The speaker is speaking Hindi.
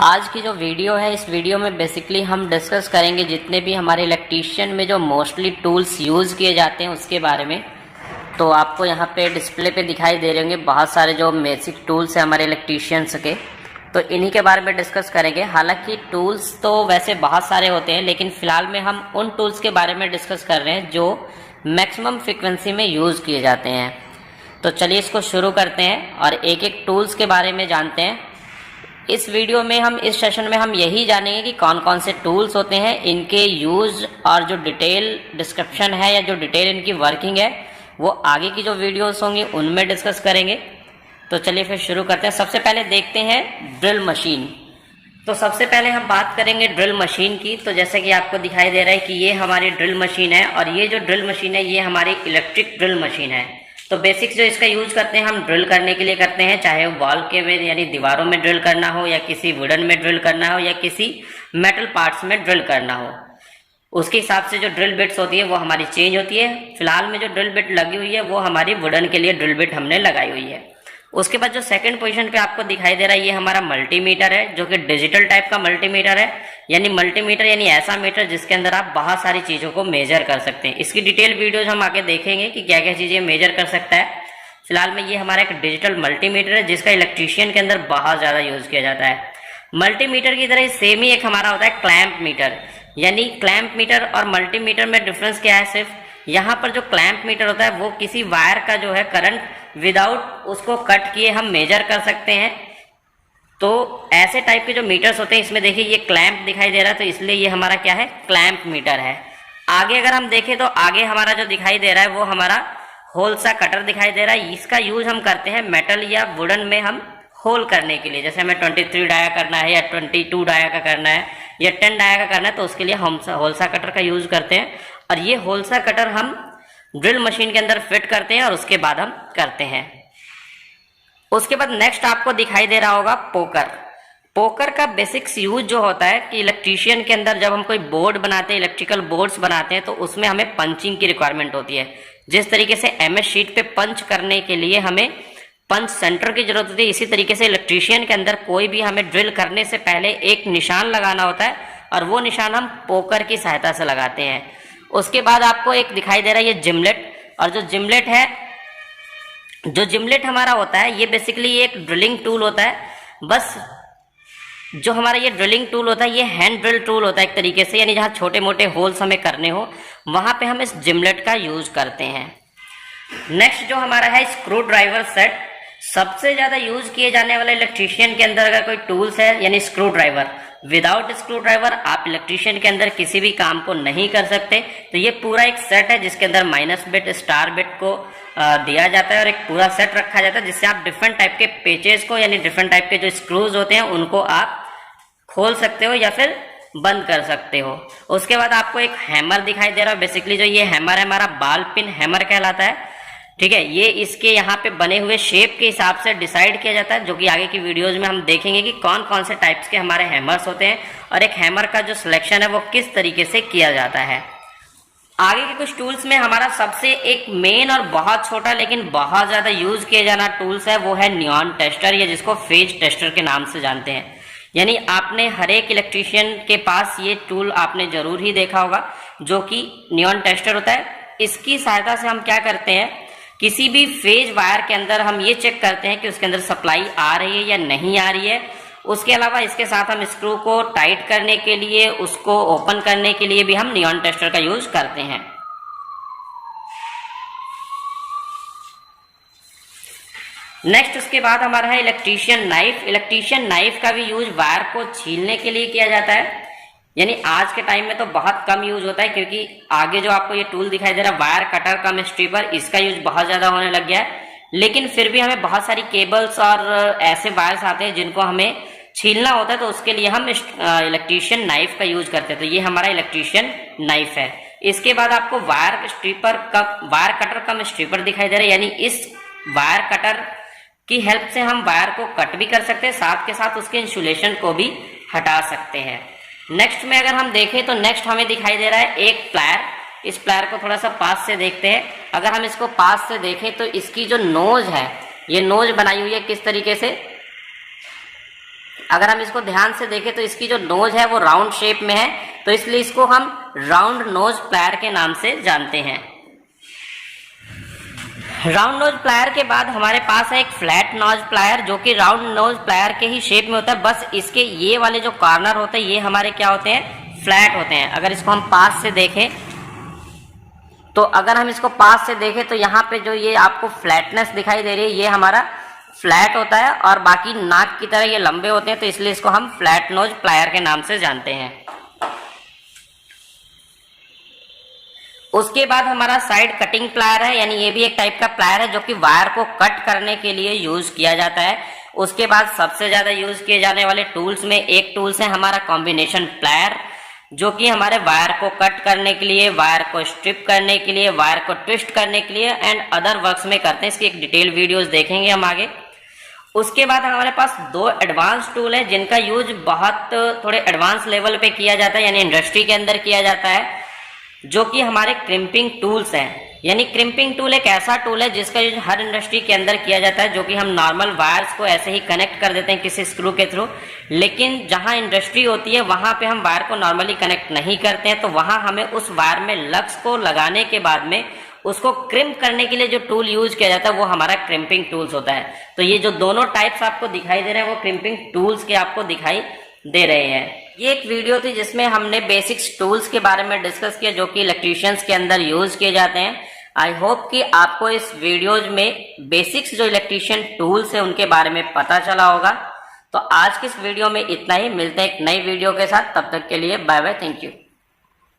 आज की जो वीडियो है, इस वीडियो में बेसिकली हम डिस्कस करेंगे जितने भी हमारे इलेक्ट्रीशियन में जो मोस्टली टूल्स यूज़ किए जाते हैं उसके बारे में। तो आपको यहाँ पे डिस्प्ले पे दिखाई दे रहे होंगे बहुत सारे जो बेसिक टूल्स हैं हमारे इलेक्ट्रीशियंस के, तो इन्हीं के बारे में डिस्कस करेंगे। हालांकि टूल्स तो वैसे बहुत सारे होते हैं, लेकिन फ़िलहाल में हम उन टूल्स के बारे में डिस्कस कर रहे हैं जो मैक्सिमम फ्रिक्वेंसी में यूज़ किए जाते हैं। तो चलिए इसको शुरू करते हैं और एक एक टूल्स के बारे में जानते हैं। इस वीडियो में हम इस सेशन में हम यही जानेंगे कि कौन कौन से टूल्स होते हैं, इनके यूज़ और जो डिटेल डिस्क्रिप्शन है या जो डिटेल इनकी वर्किंग है वो आगे की जो वीडियोस होंगी उनमें डिस्कस करेंगे। तो चलिए फिर शुरू करते हैं। सबसे पहले देखते हैं ड्रिल मशीन। तो सबसे पहले हम बात करेंगे ड्रिल मशीन की। तो जैसे कि आपको दिखाई दे रहा है कि ये हमारी ड्रिल मशीन है और ये जो ड्रिल मशीन है ये हमारी इलेक्ट्रिक ड्रिल मशीन है। तो बेसिक्स जो इसका यूज़ करते हैं हम ड्रिल करने के लिए करते हैं, चाहे वो वॉल के में यानी दीवारों में ड्रिल करना हो या किसी वुडन में ड्रिल करना हो या किसी मेटल पार्ट्स में ड्रिल करना हो। उसके हिसाब से जो ड्रिल बिट्स होती है वो हमारी चेंज होती है। फिलहाल में जो ड्रिल बिट लगी हुई है वो हमारी वुडन के लिए ड्रिल बिट हमने लगाई हुई है। उसके बाद जो सेकंड पोजीशन पे आपको दिखाई दे रहा है ये हमारा मल्टीमीटर है, जो कि डिजिटल टाइप का मल्टीमीटर है। यानी मल्टीमीटर यानी ऐसा मीटर जिसके अंदर आप बहुत सारी चीज़ों को मेजर कर सकते हैं। इसकी डिटेल वीडियोज हम आगे देखेंगे कि क्या क्या चीज़ें मेजर कर सकता है। फिलहाल में ये हमारा एक डिजिटल मल्टीमीटर है जिसका इलेक्ट्रीशियन के अंदर बहुत ज़्यादा यूज़ किया जाता है। मल्टीमीटर की तरह सेम ही एक हमारा होता है क्लैंप मीटर। यानी क्लैंप मीटर और मल्टीमीटर में डिफरेंस क्या है, सिर्फ यहाँ पर जो क्लैंप मीटर होता है वो किसी वायर का जो है करंट विदाउट उसको कट किए हम मेजर कर सकते हैं। तो ऐसे टाइप के जो मीटर्स होते हैं इसमें देखिए ये क्लैंप दिखाई दे रहा है, तो इसलिए ये हमारा क्या है, क्लैंप मीटर है। आगे अगर हम देखें तो आगे हमारा जो दिखाई दे रहा है वो हमारा होल सा कटर दिखाई दे रहा है। इसका यूज हम करते हैं मेटल या वुडन में हम होल करने के लिए। जैसे हमें 23 डाया करना है या 22 डाया का करना है या 10 डाया का करना है तो उसके लिए हम होलसा कटर का यूज करते हैं। और ये होलसा कटर हम ड्रिल मशीन के अंदर फिट करते हैं और उसके बाद हम करते हैं। उसके बाद नेक्स्ट आपको दिखाई दे रहा होगा पोकर। पोकर का बेसिक्स यूज जो होता है कि इलेक्ट्रीशियन के अंदर जब हम कोई बोर्ड बनाते हैं, इलेक्ट्रिकल बोर्ड्स बनाते हैं, तो उसमें हमें पंचिंग की रिक्वायरमेंट होती है। जिस तरीके से एमएस शीट पे पंच करने के लिए हमें पंच सेंटर की जरूरत होती है, इसी तरीके से इलेक्ट्रीशियन के अंदर कोई भी हमें ड्रिल करने से पहले एक निशान लगाना होता है और वो निशान हम पोकर की सहायता से लगाते हैं। उसके बाद आपको एक दिखाई दे रहा है ये जिमलेट। और जो जिमलेट है, जो जिमलेट हमारा होता है ये बेसिकली एक ड्रिलिंग टूल होता है। बस जो हमारा ये ड्रिलिंग टूल होता है ये हैंड ड्रिल टूल होता है एक तरीके से, यानी जहाँ छोटे मोटे होल्स हमें करने हो वहाँ पे हम इस जिमलेट का यूज करते हैं। नेक्स्ट जो हमारा है स्क्रू ड्राइवर सेट। सबसे ज़्यादा यूज किए जाने वाले इलेक्ट्रीशियन के अंदर अगर कोई टूल्स है यानी screw driver. Without screw driver आप इलेक्ट्रीशियन के अंदर किसी भी काम को नहीं कर सकते। तो ये पूरा एक सेट है जिसके अंदर माइनस बिट, स्टार बिट को दिया जाता है और एक पूरा सेट रखा जाता है जिससे आप डिफरेंट टाइप के पेचेस को यानी डिफरेंट टाइप के जो स्क्रूज होते हैं उनको आप खोल सकते हो या फिर बंद कर सकते हो। उसके बाद आपको एक हैमर दिखाई दे रहा है। बेसिकली जो ये हैमर है हमारा बॉल पिन हैमर कहलाता है। ठीक है, ये इसके यहाँ पे बने हुए शेप के हिसाब से डिसाइड किया जाता है, जो कि आगे की वीडियोज में हम देखेंगे कि कौन कौन से टाइप्स के हमारे हैमर्स होते हैं और एक हैमर का जो सिलेक्शन है वो किस तरीके से किया जाता है। आगे के कुछ टूल्स में हमारा सबसे एक मेन और बहुत छोटा लेकिन बहुत ज़्यादा यूज किया जाना टूल्स है वो है नियॉन टेस्टर, या जिसको फेज टेस्टर के नाम से जानते हैं। यानी आपने हर एक इलेक्ट्रीशियन के पास ये टूल आपने जरूर ही देखा होगा, जो कि नियॉन टेस्टर होता है। इसकी सहायता से हम क्या करते हैं, किसी भी फेज वायर के अंदर हम ये चेक करते हैं कि उसके अंदर सप्लाई आ रही है या नहीं आ रही है। उसके अलावा इसके साथ हम स्क्रू को टाइट करने के लिए, उसको ओपन करने के लिए भी हम नियॉन टेस्टर का यूज करते हैं। नेक्स्ट उसके बाद हमारा है इलेक्ट्रीशियन नाइफ। इलेक्ट्रीशियन नाइफ का भी यूज वायर को छीलने के लिए किया जाता है। यानी आज के टाइम में तो बहुत कम यूज होता है, क्योंकि आगे जो आपको ये टूल दिखाई दे रहा है वायर कटर कम स्ट्रिपर, इसका यूज बहुत ज्यादा होने लग गया है। लेकिन फिर भी हमें बहुत सारी केबल्स और ऐसे वायर्स आते हैं जिनको हमें छीलना होता है, तो उसके लिए हम इलेक्ट्रीशियन नाइफ का यूज करते हैं। तो ये हमारा इलेक्ट्रीशियन नाइफ है। इसके बाद आपको वायर कटर कम स्ट्रिपर दिखाई दे रहा है। यानी इस वायर कटर की हेल्प से हम वायर को कट भी कर सकते हैं, साथ के साथ उसके इंसुलेशन को भी हटा सकते हैं। नेक्स्ट में अगर हम देखें तो नेक्स्ट हमें दिखाई दे रहा है एक प्लायर। इस प्लायर को थोड़ा सा पास से देखते हैं। अगर हम इसको पास से देखें तो इसकी जो नोज है, ये नोज बनाई हुई है किस तरीके से, अगर हम इसको ध्यान से देखें तो इसकी जो नोज है वो राउंड शेप में है, तो इसलिए इसको हम राउंड नोज प्लायर के नाम से जानते हैं। राउंड नोज प्लायर के बाद हमारे पास है एक फ्लैट नोज प्लायर, जो कि राउंड नोज प्लायर के ही शेप में होता है, बस इसके ये वाले जो कॉर्नर होते हैं ये हमारे क्या होते हैं, फ्लैट होते हैं। अगर इसको हम पास से देखें तो तो यहाँ पे जो ये आपको फ्लैटनेस दिखाई दे रही है ये हमारा फ्लैट होता है, और बाकी नाक की तरह ये लंबे होते हैं, तो इसलिए इसको हम फ्लैट नोज प्लायर के नाम से जानते हैं। उसके बाद हमारा साइड कटिंग प्लायर है, यानी ये भी एक टाइप का प्लायर है जो कि वायर को कट करने के लिए यूज किया जाता है। उसके बाद सबसे ज्यादा यूज किए जाने वाले टूल्स में एक टूल्स है हमारा कॉम्बिनेशन प्लायर, जो कि हमारे वायर को कट करने के लिए, वायर को स्ट्रिप करने के लिए, वायर को ट्विस्ट करने के लिए एंड अदर वर्क्स में करते हैं। इसकी एक डिटेल वीडियोस देखेंगे हम आगे। उसके बाद हमारे पास दो एडवांस टूल है जिनका यूज बहुत थोड़े एडवांस लेवल पे किया जाता है, यानी इंडस्ट्री के अंदर किया जाता है, जो कि हमारे क्रिम्पिंग टूल्स हैं। यानी क्रिम्पिंग टूल एक ऐसा टूल है जिसका यूज हर इंडस्ट्री के अंदर किया जाता है, जो कि हम नॉर्मल वायर्स को ऐसे ही कनेक्ट कर देते हैं किसी स्क्रू के थ्रू, लेकिन जहां इंडस्ट्री होती है वहां पे हम वायर को नॉर्मली कनेक्ट नहीं करते हैं, तो वहां हमें उस वायर में लग्स को लगाने के बाद में उसको क्रिम्प करने के लिए जो टूल यूज किया जाता है वो हमारा क्रिम्पिंग टूल्स होता है। तो ये जो दोनों टाइप्स आपको दिखाई दे रहे हैं वो क्रिम्पिंग टूल्स के आपको दिखाई दे रहे हैं। ये एक वीडियो थी जिसमें हमने बेसिक्स टूल्स के बारे में डिस्कस किया जो कि इलेक्ट्रीशियंस के अंदर यूज किए जाते हैं। आई होप कि आपको इस वीडियोज में बेसिक्स जो इलेक्ट्रीशियन टूल्स है उनके बारे में पता चला होगा। तो आज की इस वीडियो में इतना ही, मिलते हैं एक नई वीडियो के साथ, तब तक के लिए बाय बाय, थैंक यू।